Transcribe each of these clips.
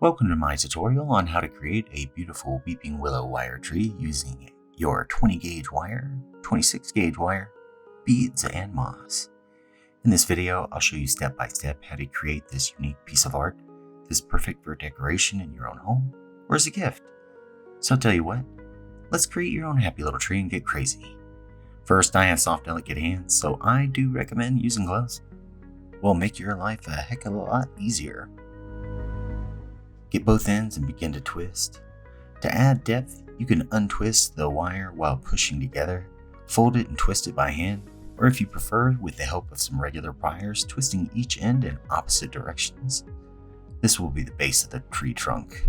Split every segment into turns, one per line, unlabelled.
Welcome to my tutorial on how to create a beautiful weeping willow wire tree using your 20 gauge wire, 26 gauge wire, beads, and moss. In this video, I'll show you step by step how to create this unique piece of art that's perfect for decoration in your own home or as a gift. So I'll tell you what, let's create your own happy little tree and get crazy. First, I have soft, delicate hands, so I do recommend using gloves. Will make your life a heck of a lot easier. Get both ends and begin to twist. To add depth, you can untwist the wire while pushing together, fold it and twist it by hand, or if you prefer, with the help of some regular pliers, twisting each end in opposite directions. This will be the base of the tree trunk.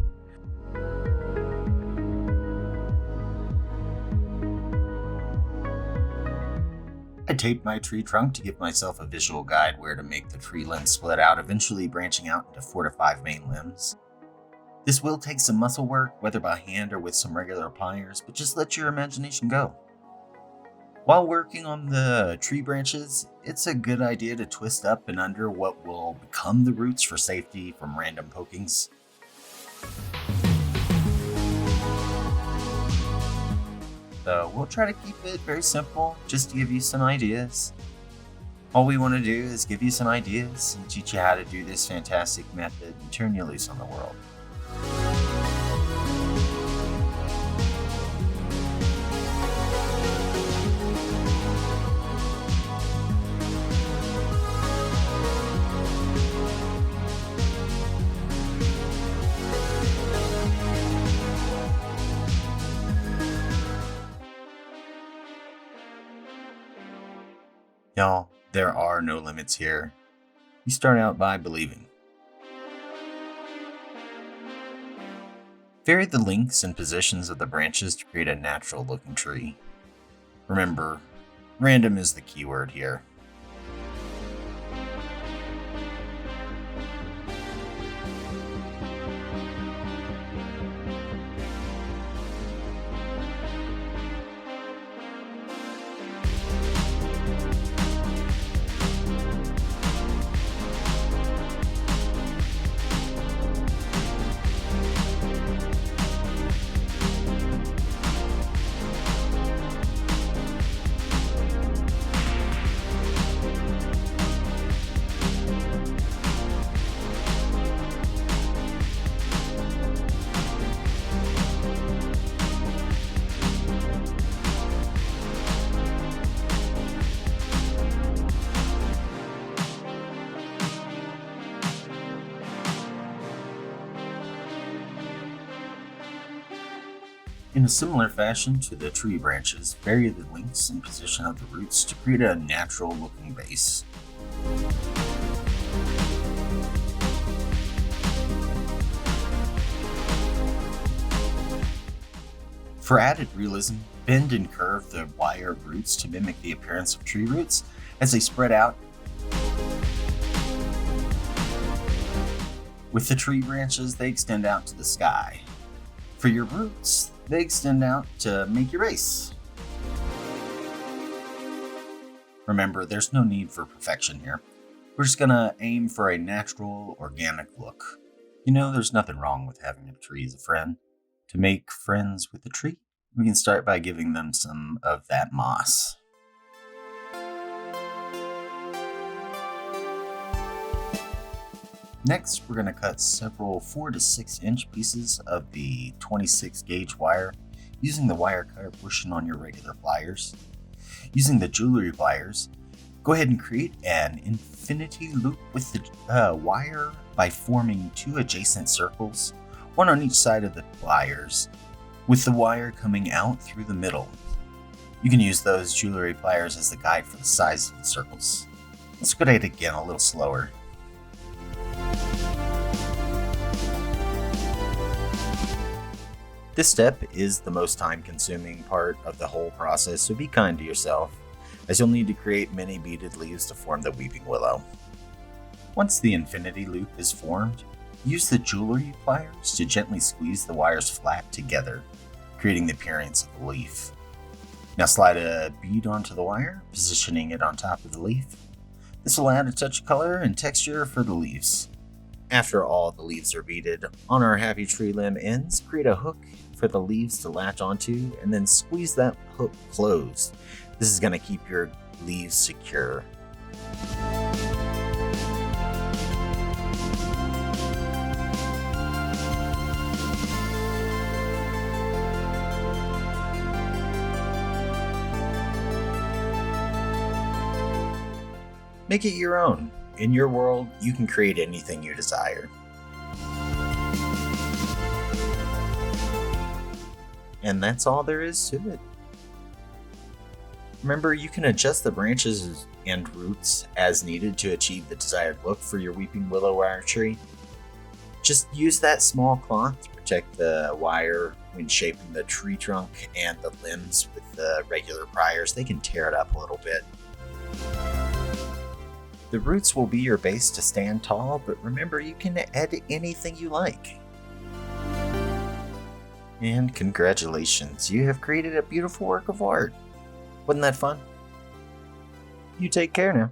I taped my tree trunk to give myself a visual guide where to make the tree limbs split out, eventually branching out into 4 to 5 main limbs. This will take some muscle work, whether by hand or with some regular pliers, but just let your imagination go. While working on the tree branches, it's a good idea to twist up and under what will become the roots for safety from random pokings. So we'll try to keep it very simple, just to give you some ideas. All we want to do is give you some ideas and teach you how to do this fantastic method and turn you loose on the world. Y'all, there are no limits here. You start out by believing. Vary the lengths and positions of the branches to create a natural looking tree. Remember, random is the key word here. In a similar fashion to the tree branches, vary the lengths and position of the roots to create a natural looking base. For added realism, bend and curve the wire roots to mimic the appearance of tree roots as they spread out. With the tree branches, they extend out to the sky. For your roots, they extend out to make your base. Remember, there's no need for perfection here. We're just gonna aim for a natural, organic look. You know, there's nothing wrong with having a tree as a friend. To make friends with the tree, we can start by giving them some of that moss. Next, we're going to cut several 4 to 6 inch pieces of the 26 gauge wire using the wire cutter portion on your regular pliers. Using the jewelry pliers, go ahead and create an infinity loop with the wire by forming 2 adjacent circles, one on each side of the pliers, with the wire coming out through the middle. You can use those jewelry pliers as the guide for the size of the circles. Let's go at it again a little slower. This step is the most time-consuming part of the whole process, so be kind to yourself, as you'll need to create many beaded leaves to form the weeping willow. Once the infinity loop is formed, use the jewelry pliers to gently squeeze the wires flat together, creating the appearance of a leaf. Now slide a bead onto the wire, positioning it on top of the leaf. This will add a touch of color and texture for the leaves. After all the leaves are beaded on our happy tree limb ends, create a hook for the leaves to latch onto and then squeeze that hook closed. This is going to keep your leaves secure. Make it your own. In your world, you can create anything you desire. And that's all there is to it. Remember, you can adjust the branches and roots as needed to achieve the desired look for your Weeping Willow Wire Tree. Just use that small cloth to protect the wire when shaping the tree trunk and the limbs with the regular pliers. They can tear it up a little bit. The roots will be your base to stand tall, but remember, you can add anything you like. And congratulations, you have created a beautiful work of art. Wasn't that fun? You take care now.